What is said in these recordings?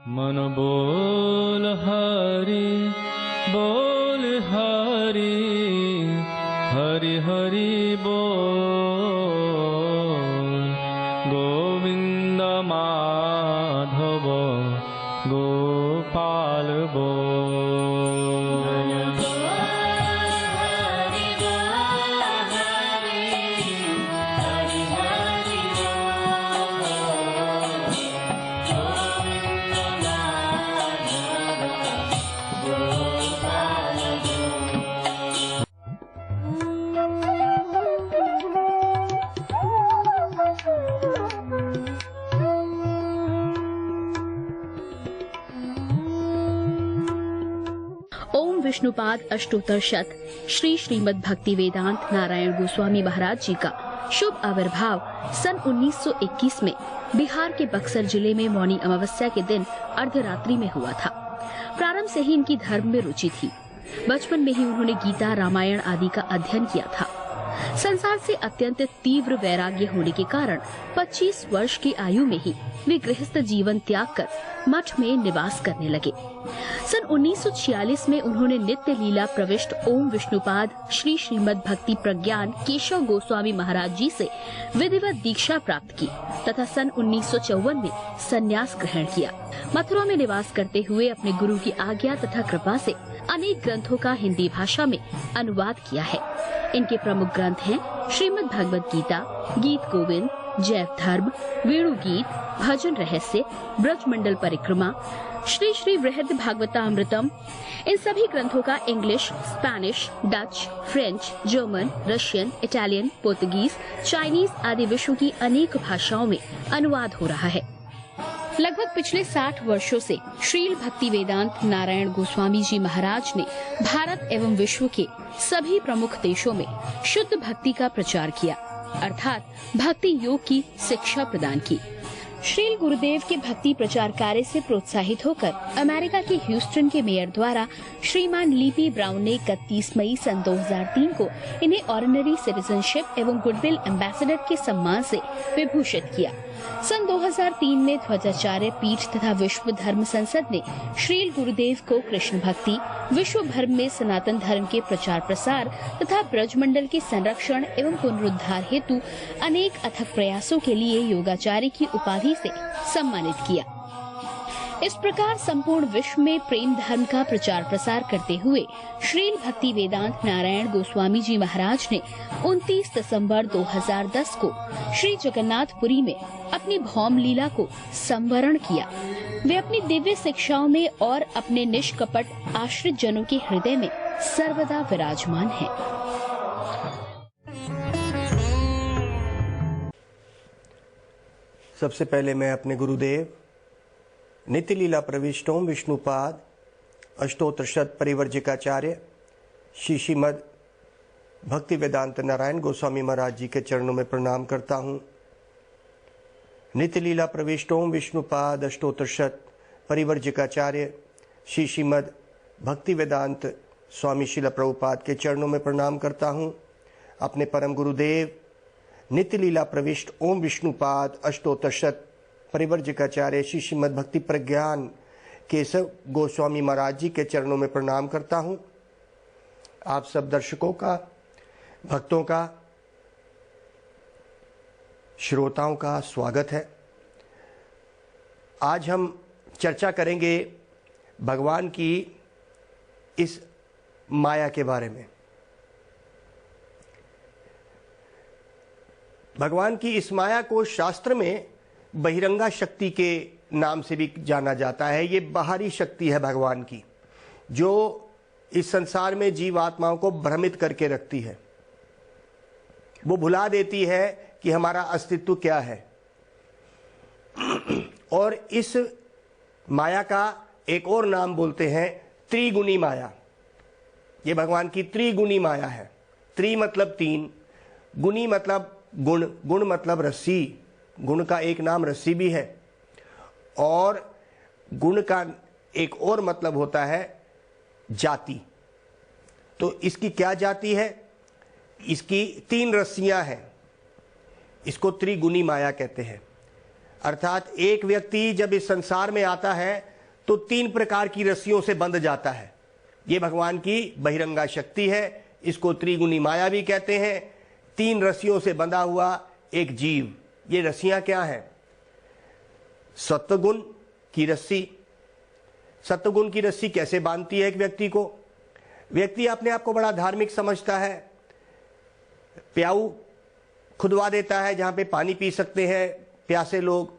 मन बोल हरि हरि हरि बोल। गोविंद माधव गोपाल बोल। विष्णुपाद अष्टोत्तर शत श्री श्रीमद् भक्ति वेदांत नारायण गोस्वामी महाराज जी का शुभ आविर्भाव सन 1921 में बिहार के बक्सर जिले में मौनी अमावस्या के दिन अर्धरात्रि में हुआ था। प्रारंभ से ही इनकी धर्म में रुचि थी। बचपन में ही उन्होंने गीता, रामायण आदि का अध्ययन किया था। संसार से अत्यंत तीव्र वैराग्य होने के कारण 25 वर्ष की आयु में ही वे गृहस्थ जीवन त्याग कर मठ में निवास करने लगे। सन 1946 में उन्होंने नित्य लीला प्रविष्ट ओम विष्णुपाद श्री श्रीमद् भक्ति प्रज्ञान केशव गोस्वामी महाराज जी से विधिवत दीक्षा प्राप्त की तथा सन 1954 में संन्यास ग्रहण किया। मथुरा में निवास करते हुए अपने गुरु की आज्ञा तथा कृपा से अनेक ग्रंथों का हिंदी भाषा में अनुवाद किया है। इनके प्रमुख ग्रंथ हैं श्रीमद् भगवद गीता, गीत गोविंद, जैव धर्म, वेणु गीत, भजन रहस्य, ब्रजमंडल परिक्रमा, श्री श्री वृहद भागवतामृतम। इन सभी ग्रंथों का English, Spanish, Dutch, French, German, Russian, Italian, Portuguese, Chinese आदि विश्व की अनेक भाषाओं में अनुवाद हो रहा है। लगभग पिछले 60 वर्षों से श्रील भक्ति वेदांत नारायण गोस्वामी जी महाराज ने भारत एवं विश्व के सभी प्रमुख देशों में शुद्ध भक्ति का प्रचार किया, अर्थात भक्ति योग की शिक्षा प्रदान की। श्रील गुरुदेव के भक्ति प्रचार कार्य से प्रोत्साहित होकर अमेरिका के ह्यूस्टन के मेयर द्वारा श्रीमान लीपी ब्राउन ने 31 मई सन 2003 को इन्हें ऑर्डिनरी सिटीजनशिप एवं गुडविल एम्बेसडर के सम्मान से विभूषित किया। सन 2003 में ध्वजाचार्य पीठ तथा विश्व धर्म संसद ने श्रील गुरुदेव को कृष्ण भक्ति, विश्व भर में सनातन धर्म के प्रचार प्रसार तथा ब्रजमंडल के संरक्षण एवं पुनरुद्धार हेतु अनेक अथक प्रयासों के लिए योगाचार्य की उपाधि से सम्मानित किया। इस प्रकार संपूर्ण विश्व में प्रेम धर्म का प्रचार प्रसार करते हुए श्रील भक्ति वेदांत नारायण गोस्वामी जी महाराज ने 29 दिसंबर 2010 को श्री जगन्नाथपुरी में अपनी भौम लीला को संवरण किया। वे अपनी दिव्य शिक्षाओं में और अपने निष्कपट आश्रित जनों के हृदय में सर्वदा विराजमान हैं। सबसे पहले मैं अपने गुरुदेव नित्य लीला प्रविष्ट ओम विष्णुपाद अष्टोत्तर शत परिवर्जिकाचार्य श्री श्रीमद् भक्ति वेदांत नारायण गोस्वामी महाराज जी के चरणों में प्रणाम करता हूँ। नित्य लीला प्रविष्ट ओम विष्णुपाद अष्टोत्तर शत परिवर्जिकाचार्य श्री श्रीमद् भक्ति वेदांत स्वामी श्रील प्रभुपाद के चरणों में प्रणाम करता हूँ। अपने परम गुरुदेव नित्य लीला प्रविष्ट ओम विष्णुपाद अष्टोत्तर शत परिवर्जिकाचार्य श्री श्रीमद् भक्ति प्रज्ञान केशव गोस्वामी महाराज जी के चरणों में प्रणाम करता हूँ। आप सब दर्शकों का, भक्तों का, श्रोताओं का स्वागत है। आज हम चर्चा करेंगे भगवान की इस माया के बारे में। भगवान की इस माया को शास्त्र में बहिरंगा शक्ति के नाम से भी जाना जाता है। ये बाहरी शक्ति है भगवान की, जो इस संसार में जीवात्माओं को भ्रमित करके रखती है। वो भुला देती है कि हमारा अस्तित्व क्या है। और इस माया का एक और नाम बोलते हैं त्रिगुणी माया। ये भगवान की त्रिगुणी माया है। त्रि मतलब तीन, गुणी मतलब गुण, गुण मतलब रस्सी, गुण का एक नाम रस्सी भी है। और गुण का एक और मतलब होता है जाति। तो इसकी क्या जाति है? इसकी तीन रस्सियां हैं। इसको त्रिगुणी माया कहते हैं। अर्थात एक व्यक्ति जब इस संसार में आता है तो 3 प्रकार की रस्सियों से बंध जाता है। ये भगवान की बहिरंगा शक्ति है, इसको त्रिगुणी माया भी कहते हैं। 3 रस्सियों से बंधा हुआ एक जीव। ये रस्सियां क्या हैं? सत्वगुण की रस्सी। सत्वगुण की रस्सी कैसे बांधती है एक व्यक्ति को? व्यक्ति अपने आप को बड़ा धार्मिक समझता है, प्याऊ खुदवा देता है जहां पे पानी पी सकते हैं प्यासे लोग,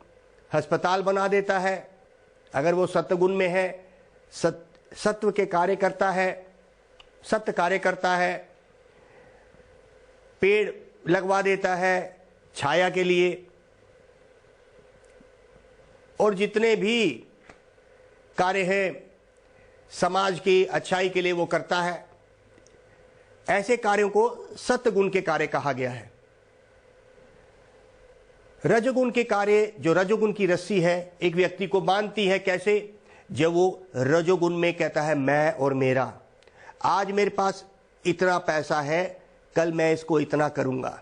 अस्पताल बना देता है अगर वो सत्वगुण में है, सत्व के कार्य करता है, सत्य कार्य करता है, पेड़ लगवा देता है छाया के लिए, और जितने भी कार्य हैं समाज की अच्छाई के लिए वो करता है। ऐसे कार्यों को सत्वगुण के कार्य कहा गया है। रजोगुण के कार्य, जो रजोगुण की रस्सी है, एक व्यक्ति को बांधती है। कैसे? जब वो रजोगुण में कहता है मैं और मेरा, आज मेरे पास इतना पैसा है, कल मैं इसको इतना करूंगा,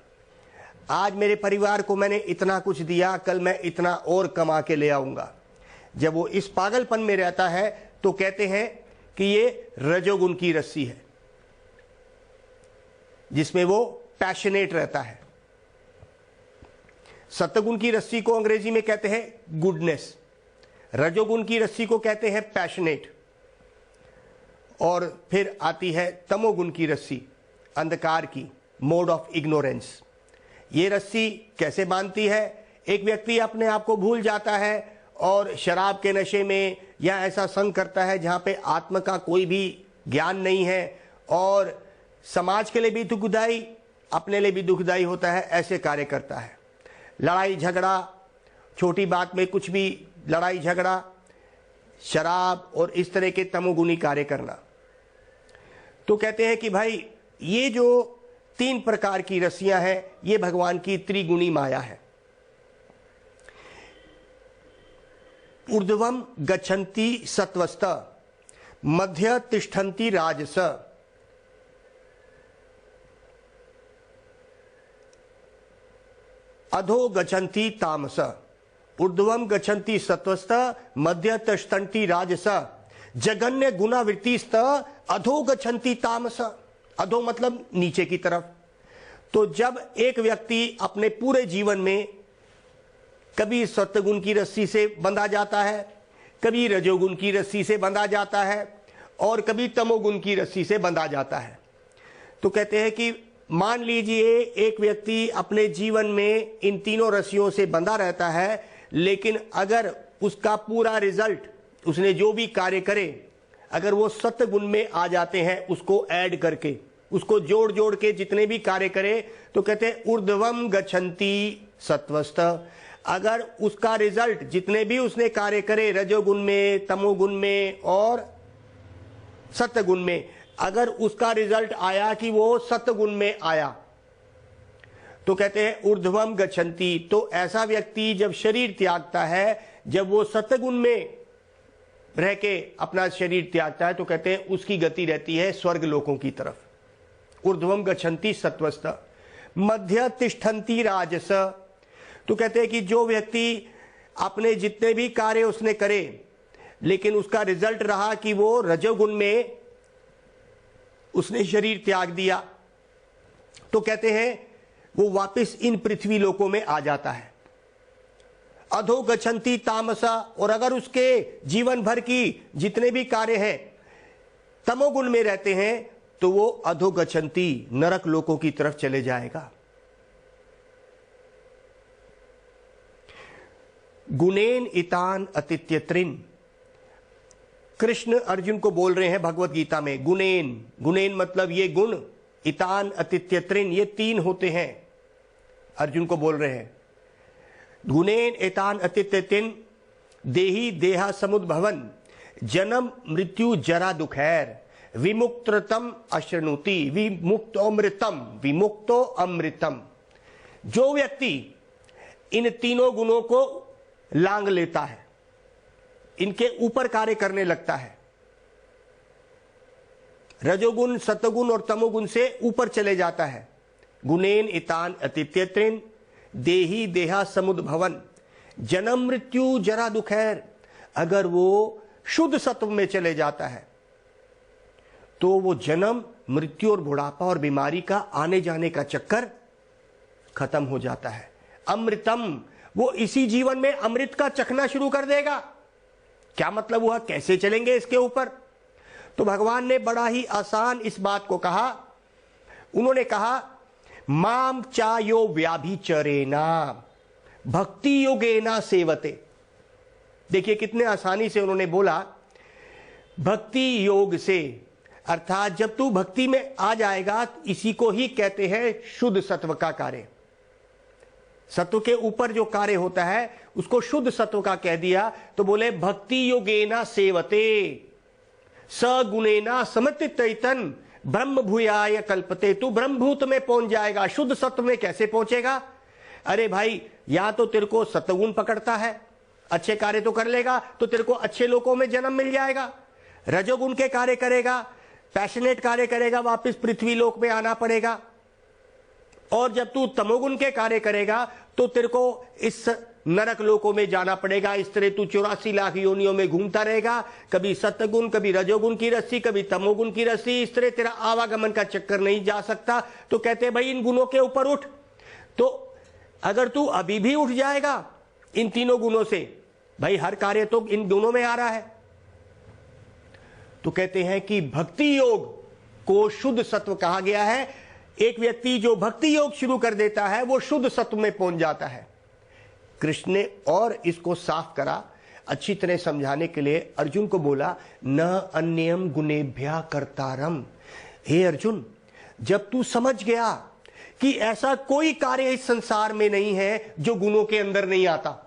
आज मेरे परिवार को मैंने इतना कुछ दिया, कल मैं इतना और कमा के ले आऊंगा। जब वो इस पागलपन में रहता है तो कहते हैं कि ये रजोगुण की रस्सी है, जिसमें वो पैशनेट रहता है। सत्वगुण की रस्सी को अंग्रेजी में कहते हैं गुडनेस, रजोगुण की रस्सी को कहते हैं पैशनेट, और फिर आती है तमोगुण की रस्सी, अंधकार की, मोड ऑफ इग्नोरेंस। ये रस्सी कैसे बांधती है? एक व्यक्ति अपने आप को भूल जाता है और शराब के नशे में या ऐसा संग करता है जहां पे आत्मा का कोई भी ज्ञान नहीं है, और समाज के लिए भी दुखदाई, अपने लिए भी दुखदाई होता है, ऐसे कार्य करता है। लड़ाई झगड़ा, छोटी बात में कुछ भी लड़ाई झगड़ा, शराब और इस तरह के तमोगुणी कार्य करना। तो कहते हैं कि भाई ये जो 3 प्रकार की रस्सियां हैं, ये भगवान की त्रिगुणी माया है। ऊर्ध्वम गच्छन्ति सत्वस्त, मध्य तिष्ठन्ति राजस, अधो गच्छन्ति तामस। ऊर्ध्वम गच्छन्ति सत्वस्त, मध्य तिष्ठन्ति राजस, जगन्य गुणावृत्तिस्त, अधो गच्छन्ति तामस। अधो मतलब नीचे की तरफ। तो जब एक व्यक्ति अपने पूरे जीवन में कभी सत्वगुण की रस्सी से बंधा जाता है, कभी रजोगुण की रस्सी से बंधा जाता है, और कभी तमोगुण की रस्सी से बंधा जाता है, तो कहते हैं कि मान लीजिए एक व्यक्ति अपने जीवन में इन तीनों रस्सियों से बंधा रहता है, लेकिन अगर उसका पूरा रिजल्ट, उसने जो भी कार्य करे, अगर वो सत्वगुण में आ जाते हैं, उसको ऐड करके, उसको जोड़ जोड़ के जितने भी कार्य करे, तो कहते हैं ऊर्ध्वम गच्छन्ति सत्वस्त। अगर उसका रिजल्ट, जितने भी उसने कार्य करे रजोगुण में, तमोगुण में और सत्वगुण में, अगर उसका रिजल्ट आया कि वो सत्वगुण में आया, तो कहते हैं ऊर्ध्वम गच्छन्ति। तो ऐसा व्यक्ति जब शरीर त्यागता है, जब वो सत्वगुण में रह के अपना शरीर त्यागता है, तो कहते हैं उसकी गति रहती है स्वर्ग लोकों की तरफ। ऊर्ध्वम गच्छन्ति सत्वस्त, मध्य तिष्ठन्ति राजस। तो कहते हैं कि जो व्यक्ति अपने जितने भी कार्य उसने करे, लेकिन उसका रिजल्ट रहा कि वो रजोगुण में उसने शरीर त्याग दिया, तो कहते हैं वो वापस इन पृथ्वी लोकों में आ जाता है। अधो गच्छन्ति तामसा। और अगर उसके जीवन भर की जितने भी कार्य हैं तमोगुण में रहते हैं, तो वो अधो गच्छन्ति, नरक लोकों की तरफ चले जाएगा। गुणेन इतान अतित्यत्रिन। कृष्ण अर्जुन को बोल रहे हैं भगवत गीता में, गुणेन, गुणेन मतलब ये गुण, इतान अतित्यत्रिन, ये 3 होते हैं। अर्जुन को बोल रहे हैं गुणेन इतान अतित्यत्रिन, देही देहा समुद्भवन, जन्म मृत्यु जरा दुखैर, विमुक्तम अश्नुति, विमुक्तोमृतम, विमुक्तो अमृतम। जो व्यक्ति इन तीनों गुणों को लांग लेता है, इनके ऊपर कार्य करने लगता है, रजोगुण, सत्वगुण और तमोगुण से ऊपर चले जाता है। गुणेन इतान अतित्यत्रिन, देही देहा समुद्भवन, जन्म मृत्यु जरा दुखैर। अगर वो शुद्ध सत्व में चले जाता है तो वो जन्म, मृत्यु और बुढ़ापा और बीमारी का आने जाने का चक्कर खत्म हो जाता है। अमृतम, वो इसी जीवन में अमृत का चखना शुरू कर देगा। क्या मतलब हुआ, कैसे चलेंगे इसके ऊपर? तो भगवान ने बड़ा ही आसान इस बात को कहा। उन्होंने कहा माम चायो व्याभिचरेना भक्ति योगेना सेवते। देखिए कितने आसानी से उन्होंने बोला, भक्ति योग से, अर्थात जब तू भक्ति में आ जाएगा, इसी को ही कहते हैं शुद्ध सत्व का कार्य। सत्व के ऊपर जो कार्य होता है उसको शुद्ध सत्व का कह दिया। तो बोले भक्ति योगेना सेवते सगुणेना समतितैतन ब्रह्म भूयाय कल्पते। तू ब्रह्मभूत में पहुंच जाएगा। शुद्ध सत्व में कैसे पहुंचेगा? अरे भाई, या तो तेरे को सत्वगुण पकड़ता है, अच्छे कार्य तो कर लेगा तो तेरे को अच्छे लोकों में जन्म मिल जाएगा। रजोगुण के कार्य करेगा, पैशनेट कार्य करेगा, वापस पृथ्वी लोक में आना पड़ेगा। और जब तू तमोगुण के कार्य करेगा तो तेरे को इस नरक लोकों में जाना पड़ेगा। इस तरह तू 84 लाख योनियों में घूमता रहेगा, कभी सत्वगुण, कभी रजोगुण की रस्सी, कभी तमोगुण की रस्सी। इस तरह तेरा आवागमन का चक्कर नहीं जा सकता। तो कहते हैं भाई इन गुणों के ऊपर उठ। तो अगर तू अभी भी उठ जाएगा इन तीनों गुणों से, भाई हर कार्य तो इन गुणों में आ रहा है, तो कहते हैं कि भक्ति योग को शुद्ध सत्व कहा गया है। एक व्यक्ति जो भक्ति योग शुरू कर देता है वो शुद्ध सत्व में पहुंच जाता है। कृष्ण ने और इसको साफ करा, अच्छी तरह समझाने के लिए अर्जुन को बोला, न अन्यम गुणेभ्या कर्तारम। हे अर्जुन, जब तू समझ गया कि ऐसा कोई कार्य इस संसार में नहीं है जो गुणों के अंदर नहीं आता,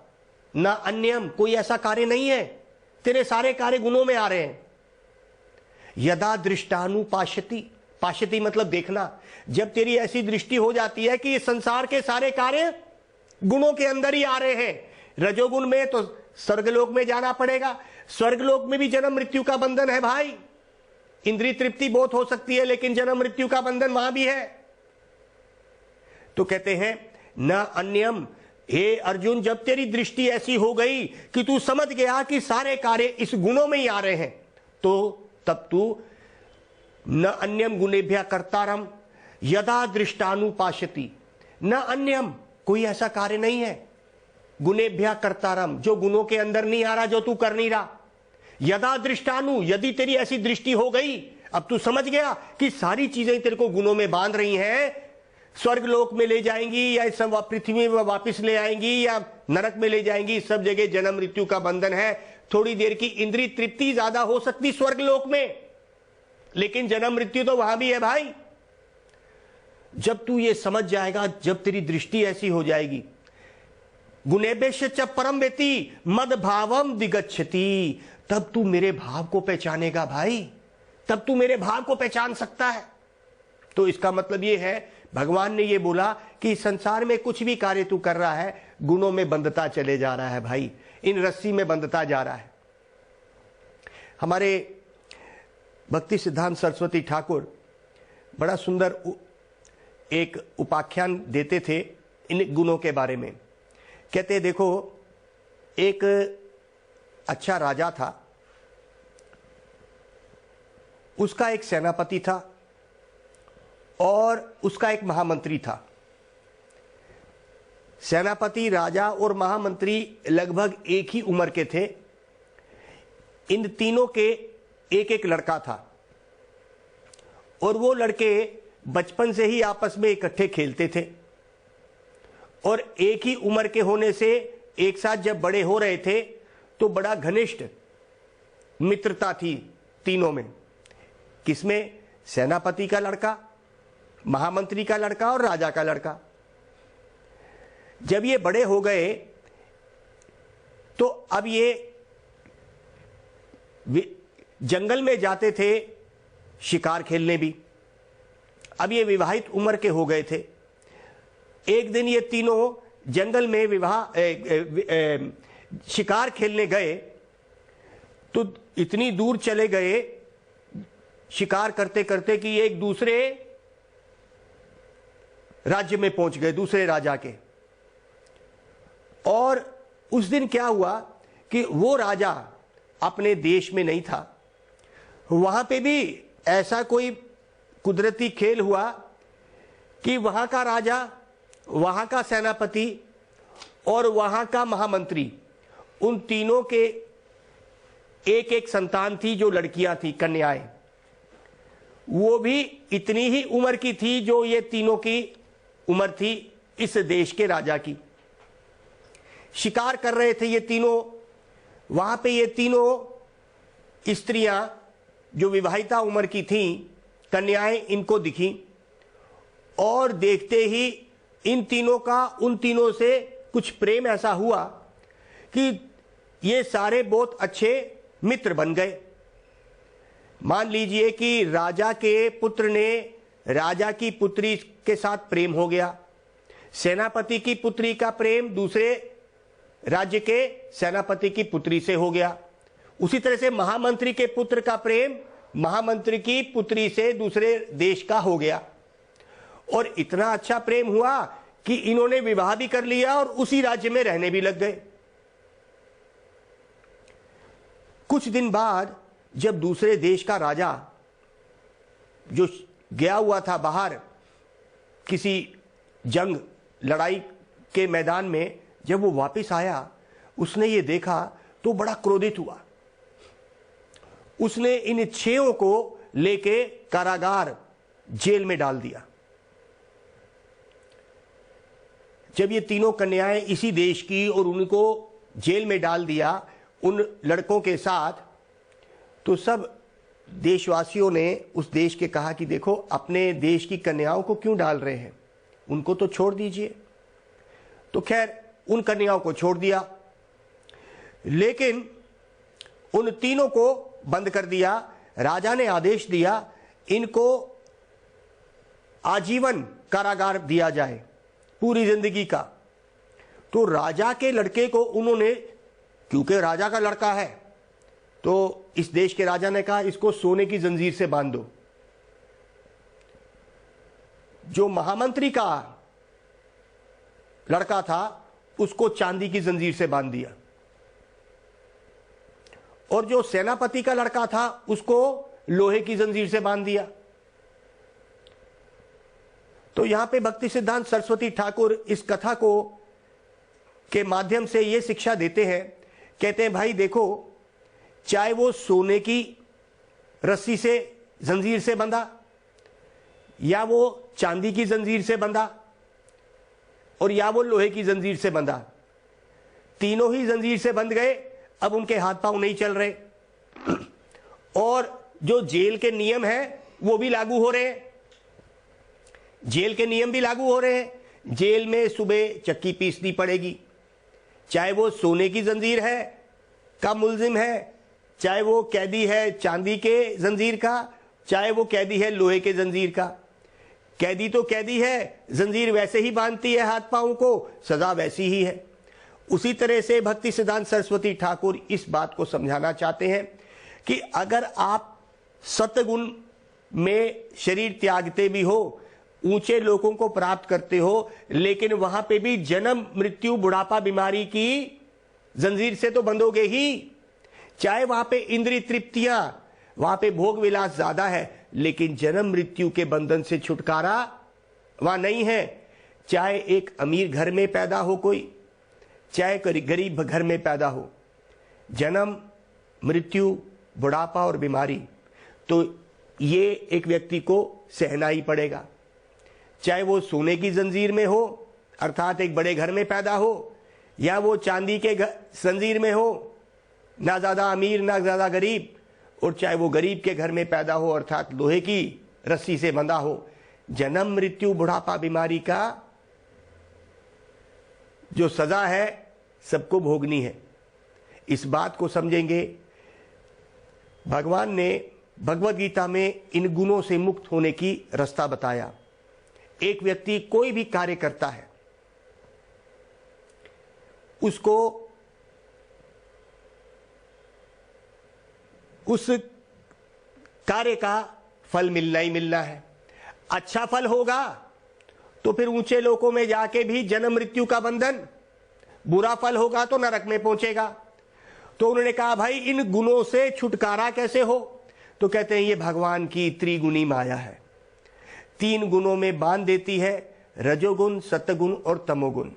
न अन्यम, कोई ऐसा कार्य नहीं है, तेरे सारे कार्य गुणों में आ रहे हैं। यदा दृष्टानुपाश्यति, पाश्यति मतलब देखना, जब तेरी ऐसी दृष्टि हो जाती है कि इस संसार के सारे कार्य गुणों के अंदर ही आ रहे हैं। रजोगुण में तो स्वर्गलोक में जाना पड़ेगा। स्वर्गलोक में भी जन्म मृत्यु का बंधन है भाई। इंद्रिय तृप्ति बहुत हो सकती है लेकिन जन्म मृत्यु का बंधन वहां भी है। तो कहते हैं न अन्यम। हे अर्जुन, जब तेरी दृष्टि ऐसी हो गई कि तू समझ गया कि सारे कार्य इस गुणों में ही आ रहे हैं, तो तब तू न अन्यम गुणेभ्या कर्तारम यदा दृष्टानुपाश्यति। न अन्यम, कोई ऐसा कार्य नहीं है, गुणेभ्या कर्तारम, जो गुणों के अंदर नहीं आ रहा, जो तू कर नहीं रहा। यदा दृष्टानु, यदि तेरी ऐसी दृष्टि हो गई, अब तू समझ गया कि सारी चीजें तेरे को गुणों में बांध रही हैं, स्वर्ग लोक में ले जाएंगी या सब पृथ्वी में वापिस ले आएंगी या नरक में ले जाएंगी, सब जगह जन्म मृत्यु का बंधन है। थोड़ी देर की इंद्रिय तृप्ति ज्यादा हो सकती स्वर्ग लोक में, लेकिन जन्म मृत्यु तो वहां भी है भाई। जब तू ये समझ जाएगा, जब तेरी दृष्टि ऐसी हो जाएगी, गुणेभ्यश्च च परम वेति मद भावम दिगच्छति, तब तू मेरे भाव को पहचानेगा भाई, तब तू मेरे भाव को पहचान सकता है। तो इसका मतलब ये है, भगवान ने ये बोला कि संसार में कुछ भी कार्य तू कर रहा है, गुणों में बंधता चले जा रहा है भाई, इन रस्सी में बंधता जा रहा है। हमारे भक्ति सिद्धांत सरस्वती ठाकुर बड़ा सुंदर एक उपाख्यान देते थे इन गुणों के बारे में। कहते देखो, एक अच्छा राजा था, उसका एक सेनापति था और उसका एक महामंत्री था। सेनापति, राजा और महामंत्री लगभग एक ही उम्र के थे। इन तीनों के एक एक लड़का था और वो लड़के बचपन से ही आपस में इकट्ठे खेलते थे और एक ही उम्र के होने से एक साथ जब बड़े हो रहे थे तो बड़ा घनिष्ठ मित्रता थी तीनों में। किसमें? सेनापति का लड़का, महामंत्री का लड़का और राजा का लड़का। जब ये बड़े हो गए तो अब ये जंगल में जाते थे शिकार खेलने भी। अब ये विवाहित उम्र के हो गए थे। एक दिन ये तीनों जंगल में शिकार खेलने गए तो इतनी दूर चले गए शिकार करते करते कि एक दूसरे राज्य में पहुंच गए, दूसरे राजा के। और उस दिन क्या हुआ कि वो राजा अपने देश में नहीं था, वहां पे भी ऐसा कोई कुदरती खेल हुआ कि वहां का राजा, वहां का सेनापति और वहां का महामंत्री, उन तीनों के एक एक संतान थी जो लड़कियां थी, कन्याएं। वो भी इतनी ही उम्र की थी जो ये तीनों की उम्र थी इस देश के राजा की। शिकार कर रहे थे ये तीनों। वहां पे ये तीनों स्त्रियां जो विवाहिता उम्र की थीं, कन्याएं इनको दिखी और देखते ही इन तीनों का उन तीनों से कुछ प्रेम ऐसा हुआ कि ये सारे बहुत अच्छे मित्र बन गए। मान लीजिए कि राजा के पुत्र ने राजा की पुत्री के साथ प्रेम हो गया, सेनापति की पुत्री का प्रेम दूसरे राज्य के सेनापति की पुत्री से हो गया, उसी तरह से महामंत्री के पुत्र का प्रेम महामंत्री की पुत्री से दूसरे देश का हो गया। और इतना अच्छा प्रेम हुआ कि इन्होंने विवाह भी कर लिया और उसी राज्य में रहने भी लग गए। कुछ दिन बाद जब दूसरे देश का राजा जो गया हुआ था बाहर किसी जंग लड़ाई के मैदान में, जब वो वापस आया, उसने ये देखा तो बड़ा क्रोधित हुआ। उसने इन 6 को लेके कारागार जेल में डाल दिया। जब ये तीनों कन्याएं इसी देश की और उनको जेल में डाल दिया उन लड़कों के साथ, तो सब देशवासियों ने उस देश के कहा कि देखो, अपने देश की कन्याओं को क्यों डाल रहे हैं, उनको तो छोड़ दीजिए। तो खैर उन कन्याओं को छोड़ दिया, लेकिन उन तीनों को बंद कर दिया। राजा ने आदेश दिया इनको आजीवन कारागार दिया जाए, पूरी जिंदगी का। तो राजा के लड़के को उन्होंने, क्योंकि राजा का लड़का है, तो इस देश के राजा ने कहा इसको सोने की जंजीर से बांध दो। जो महामंत्री का लड़का था उसको चांदी की जंजीर से बांध दिया, और जो सेनापति का लड़का था उसको लोहे की जंजीर से बांध दिया। तो यहां पे भक्ति सिद्धांत सरस्वती ठाकुर इस कथा को के माध्यम से ये शिक्षा देते हैं, कहते हैं भाई देखो, चाहे वो सोने की रस्सी से जंजीर से बंधा या वो चांदी की जंजीर से बंधा और या वो लोहे की जंजीर से बंधा, तीनों ही जंजीर से बंध गए। अब उनके हाथ पांव नहीं चल रहे और जो जेल के नियम हैं वो भी लागू हो रहे हैं। जेल के नियम भी लागू हो रहे हैं। जेल में सुबह चक्की पीसनी पड़ेगी, चाहे वो सोने की जंजीर है का मुल्जिम है, चाहे वो कैदी है चांदी के जंजीर का, चाहे वो कैदी है लोहे के जंजीर का। कैदी तो कैदी है, जंजीर वैसे ही बांधती है हाथ पांव को, सजा वैसी ही है। उसी तरह से भक्ति सिद्धांत सरस्वती ठाकुर इस बात को समझाना चाहते हैं कि अगर आप सतगुण में शरीर त्यागते भी हो, ऊंचे लोगों को प्राप्त करते हो, लेकिन वहां पे भी जन्म मृत्यु बुढ़ापा बीमारी की जंजीर से तो बंधोगे ही। चाहे वहां पे इंद्रिय तृप्तियां, वहां पे भोग विलास ज्यादा है, लेकिन जन्म मृत्यु के बंधन से छुटकारा वहां नहीं है। चाहे एक अमीर घर में पैदा हो कोई, चाहे गरीब घर में पैदा हो, जन्म मृत्यु बुढ़ापा और बीमारी तो ये एक व्यक्ति को सहना ही पड़ेगा। चाहे वो सोने की जंजीर में हो, अर्थात एक बड़े घर में पैदा हो, या वो चांदी के जंजीर में हो, ना ज्यादा अमीर ना ज्यादा गरीब, और चाहे वो गरीब के घर में पैदा हो, अर्थात लोहे की रस्सी से बंधा हो। जन्म मृत्यु बुढ़ापा बीमारी का जो सजा है सबको भोगनी है। इस बात को समझेंगे। भगवान ने भगवद गीता में इन गुणों से मुक्त होने की रास्ता बताया। एक व्यक्ति कोई भी कार्य करता है, उसको उस कार्य का फल मिलना ही मिलना है। अच्छा फल होगा तो फिर ऊंचे लोकों में जाके भी जन्म मृत्यु का बंधन, बुरा फल होगा तो नरक में पहुंचेगा। तो उन्होंने कहा भाई इन गुणों से छुटकारा कैसे हो? तो कहते हैं ये भगवान की त्रिगुणी माया है, 3 गुणों में बांध देती है, रजोगुण, सत्वगुण और तमोगुण।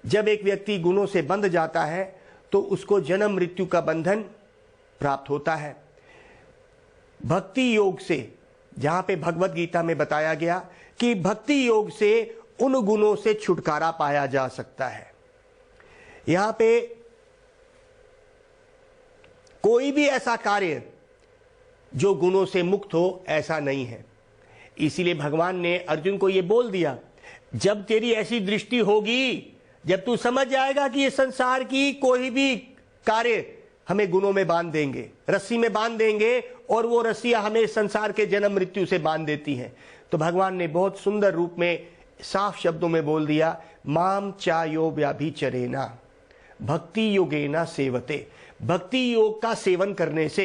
जब एक व्यक्ति गुणों से बंध जाता है तो उसको जन्म मृत्यु का बंधन प्राप्त होता है। भक्ति योग से, जहां पे भगवत गीता में बताया गया कि भक्ति योग से उन गुणों से छुटकारा पाया जा सकता है। यहां पे कोई भी ऐसा कार्य जो गुणों से मुक्त हो ऐसा नहीं है। इसीलिए भगवान ने अर्जुन को यह बोल दिया, जब तेरी ऐसी दृष्टि होगी, जब तू समझ जाएगा कि ये संसार की कोई भी कार्य हमें गुणों में बांध देंगे, रस्सी में बांध देंगे, और वो रस्सियां हमें संसार के जन्म मृत्यु से बांध देती हैं, तो भगवान ने बहुत सुंदर रूप में साफ शब्दों में बोल दिया, माम चायो व्याभिचरेना भक्ति योगेना सेवते। भक्ति योग का सेवन करने से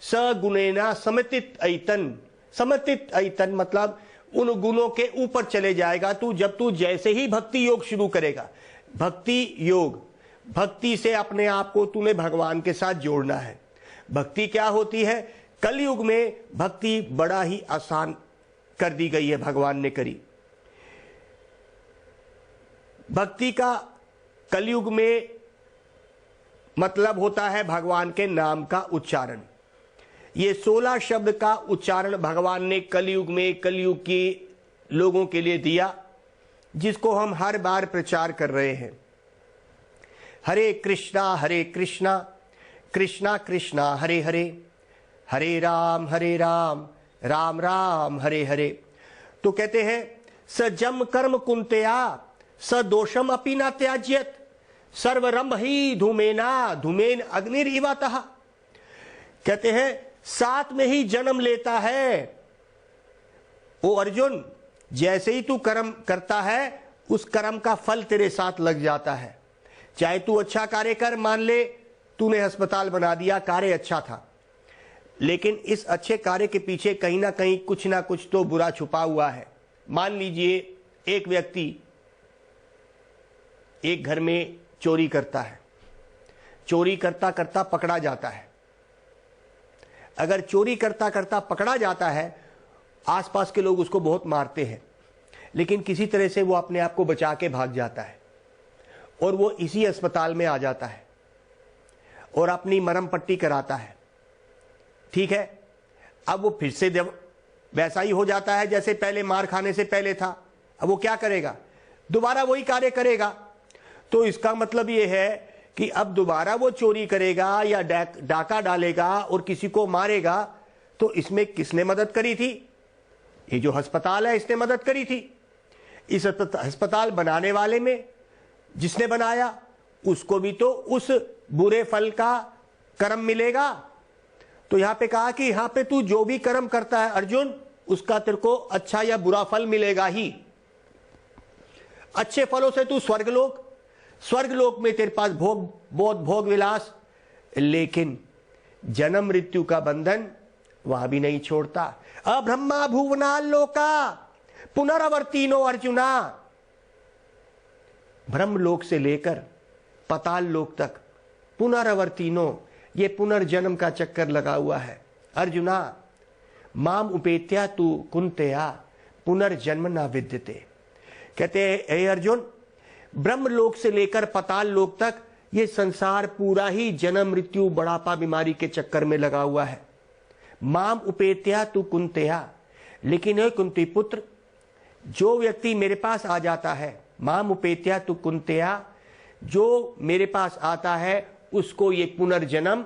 सगुणेना समतित ऐतन, समतित ऐतन मतलब उन गुणों के ऊपर चले जाएगा तू। जब तू जैसे ही भक्ति योग शुरू करेगा, भक्ति योग, भक्ति से अपने आप को तूने भगवान के साथ जोड़ना है। भक्ति क्या होती है? कलयुग में भक्ति बड़ा ही आसान कर दी गई है, भगवान ने करी। भक्ति का कलयुग में मतलब होता है भगवान के नाम का उच्चारण। ये 16 शब्द का उच्चारण भगवान ने कलयुग में, कलयुग के लोगों के लिए दिया, जिसको हम हर बार प्रचार कर रहे हैं। हरे कृष्णा कृष्णा कृष्णा हरे हरे, हरे राम राम राम हरे हरे। तो कहते हैं सजम कर्म कुंतया स दोषम अपि न त्याज्यत, सर्वरंभ ही धूमेना धूमेन अग्निरिवतः। कहते हैं साथ में ही जन्म लेता है। ओ अर्जुन, जैसे ही तू कर्म करता है उस कर्म का फल तेरे साथ लग जाता है। चाहे तू अच्छा कार्य कर, मान ले तूने अस्पताल बना दिया, कार्य अच्छा था, लेकिन इस अच्छे कार्य के पीछे कहीं ना कहीं कुछ ना कुछ तो बुरा छुपा हुआ है। मान लीजिए एक व्यक्ति एक घर में चोरी करता है, चोरी करता करता पकड़ा जाता है। अगर चोरी करता करता पकड़ा जाता है, आसपास के लोग उसको बहुत मारते हैं, लेकिन किसी तरह से वो अपने आप को बचा के भाग जाता है और वो इसी अस्पताल में आ जाता है और अपनी मरहम पट्टी कराता है। ठीक है, अब वो फिर से वैसा ही हो जाता है जैसे पहले मार खाने से पहले था। अब वो क्या करेगा? दोबारा वही कार्य करेगा। तो इसका मतलब ये है कि अब दोबारा वो चोरी करेगा या डाका डालेगा और किसी को मारेगा। तो इसमें किसने मदद करी थी? ये जो अस्पताल है इसने मदद करी थी। इस अस्पताल बनाने वाले में जिसने बनाया उसको भी तो उस बुरे फल का कर्म मिलेगा। तो यहां पे कहा कि यहां पे तू जो भी कर्म करता है अर्जुन, उसका तेरे को अच्छा या बुरा फल मिलेगा ही। अच्छे फलों से तू स्वर्गलोक में तेरे पास भोग विलास, लेकिन जन्म मृत्यु का बंधन वहां भी नहीं छोड़ता। अब्रह्मा भुवना लोका पुनरावर्तीनो अर्जुना। ब्रह्मलोक से लेकर पताल लोक तक पुनरावर्तीनो, ये पुनर्जन्म का चक्कर लगा हुआ है। अर्जुना माम उपेत्या तू कुंतया पुनर्जन्म ना विद्यते। कहते हैं हे अर्जुन, ब्रह्मलोक से लेकर पताल लोक तक ये संसार पूरा ही जन्म मृत्यु बुढ़ापा बीमारी के चक्कर में लगा हुआ है। माम उपेत्या तू कुंतया, लेकिन हे कुंती पुत्र, जो व्यक्ति मेरे पास आ जाता है, माम उपेत्या तू कुंतया, जो मेरे पास आता है उसको ये पुनर्जन्म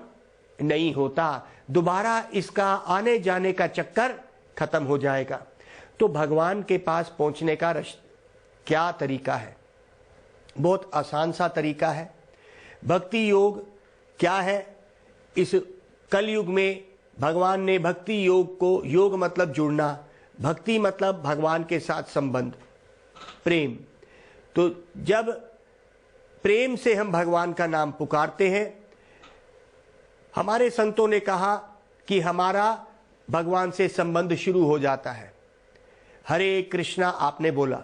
नहीं होता, दोबारा इसका आने जाने का चक्कर खत्म हो जाएगा। तो भगवान के पास पहुंचने का क्या तरीका है? बहुत आसान सा तरीका है। भक्ति योग क्या है? इस कलयुग में भगवान ने भक्ति योग को, योग मतलब जुड़ना, भक्ति मतलब भगवान के साथ संबंध, प्रेम। तो जब प्रेम से हम भगवान का नाम पुकारते हैं, हमारे संतों ने कहा कि हमारा भगवान से संबंध शुरू हो जाता है। हरे कृष्णा आपने बोला,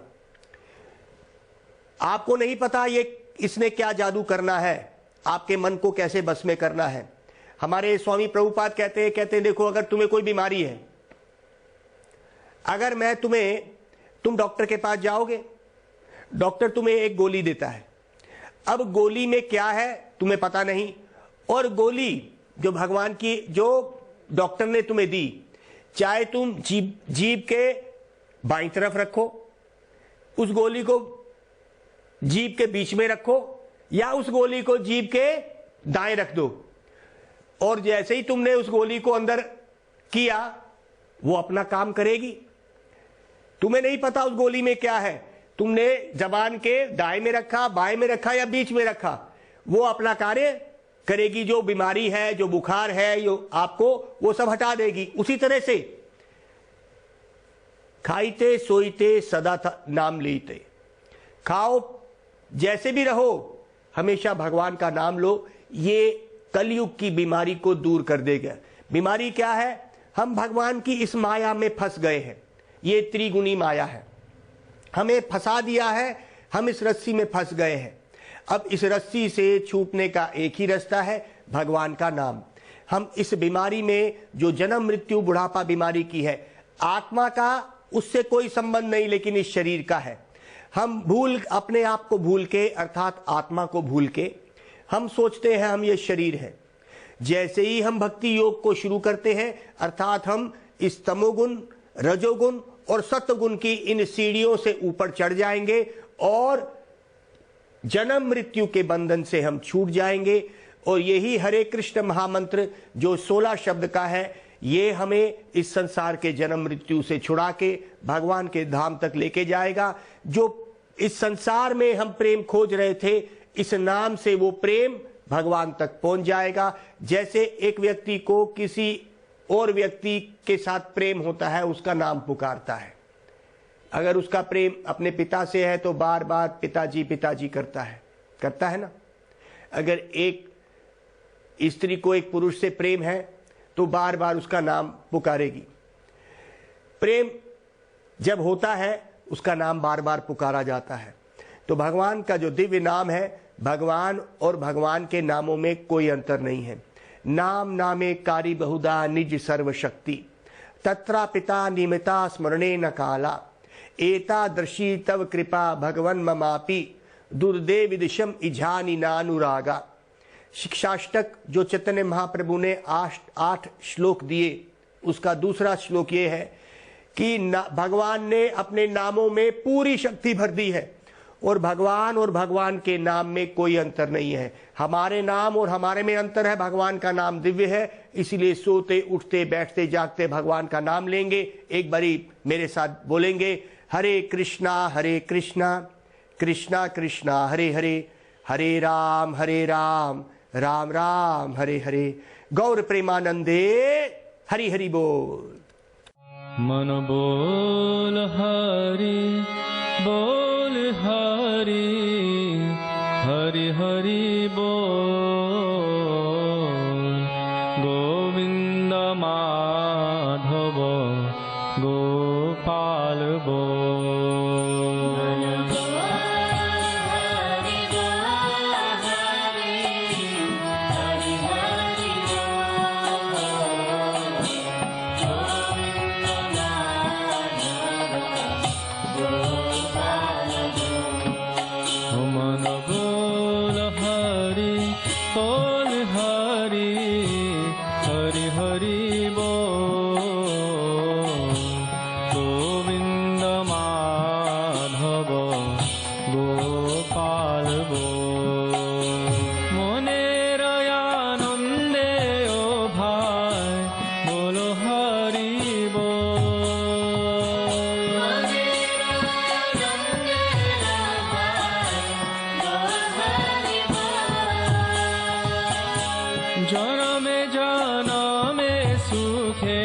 आपको नहीं पता ये इसने क्या जादू करना है, आपके मन को कैसे बस में करना है। हमारे स्वामी प्रभुपाद कहते हैं देखो, अगर तुम्हें कोई बीमारी है, अगर तुम डॉक्टर के पास जाओगे, डॉक्टर तुम्हें एक गोली देता है। अब गोली में क्या है तुम्हें पता नहीं, और गोली जो भगवान की, जो डॉक्टर ने तुम्हें दी, चाहे तुम जीभ के बाईं तरफ रखो, उस गोली को जीभ के बीच में रखो, या उस गोली को जीभ के दाएं रख दो, और जैसे ही तुमने उस गोली को अंदर किया वो अपना काम करेगी। तुम्हें नहीं पता उस गोली में क्या है, तुमने जबान के दाएं में रखा, बाएं में रखा या बीच में रखा, वो अपना कार्य करेगी। जो बीमारी है, जो बुखार है, जो आपको, वो सब हटा देगी। उसी तरह से खाइते सोईते सदा नाम लीते, खाओ जैसे भी रहो, हमेशा भगवान का नाम लो। ये कलयुग की बीमारी को दूर कर देगा। बीमारी क्या है? हम भगवान की इस माया में फंस गए हैं। ये त्रिगुणी माया है, हमें फंसा दिया है, हम इस रस्सी में फंस गए हैं। अब इस रस्सी से छूटने का एक ही रास्ता है, भगवान का नाम। हम इस बीमारी में, जो जन्म मृत्यु बुढ़ापा बीमारी की है, आत्मा का उससे कोई संबंध नहीं, लेकिन इस शरीर का है। हम अपने आप को भूल के, अर्थात आत्मा को भूल के, हम सोचते हैं हम ये शरीर है। जैसे ही हम भक्ति योग को शुरू करते हैं, अर्थात हम इस तमोगुण, रजोगुण और सत्वगुण की इन सीढ़ियों से ऊपर चढ़ जाएंगे और जन्म मृत्यु के बंधन से हम छूट जाएंगे। और यही हरे कृष्ण महामंत्र जो 16 शब्द का है, ये हमें इस संसार के जन्म मृत्यु से छुड़ा के भगवान के धाम तक लेके जाएगा। जो इस संसार में हम प्रेम खोज रहे थे, इस नाम से वो प्रेम भगवान तक पहुंच जाएगा। जैसे एक व्यक्ति को किसी और व्यक्ति के साथ प्रेम होता है, उसका नाम पुकारता है। अगर उसका प्रेम अपने पिता से है तो बार बार पिताजी पिताजी करता है ना। अगर एक स्त्री को एक पुरुष से प्रेम है तो बार बार उसका नाम पुकारेगी। प्रेम जब होता है, उसका नाम बार बार पुकारा जाता है। तो भगवान का जो दिव्य नाम है, भगवान और भगवान के नामों में कोई अंतर नहीं है। नाम नामे कारी बहुधा निज सर्वशक्ति, तत्रा पिता निमिता स्मरणे न काला, एतादृशी तव कृपा भगवन ममापि, दुर्दे विदिशम इझानी नानुरागा। शिक्षाष्टक जो चैतन्य महाप्रभु ने 8 श्लोक दिए, उसका दूसरा श्लोक ये है कि भगवान ने अपने नामों में पूरी शक्ति भर दी है, और भगवान के नाम में कोई अंतर नहीं है। हमारे नाम और हमारे में अंतर है। भगवान का नाम दिव्य है, इसीलिए सोते उठते बैठते जागते भगवान का नाम लेंगे। एक बारी मेरे साथ बोलेंगे, हरे कृष्णा कृष्णा कृष्णा हरे हरे, हरे राम राम राम हरे हरे। गौर प्रेमानंदे हरि हरि बोल। मन बोल हरि बोल हरि, हरि हरि बोल। गोविंद माधव गोपाल बोल। जनमे जनमे सुखे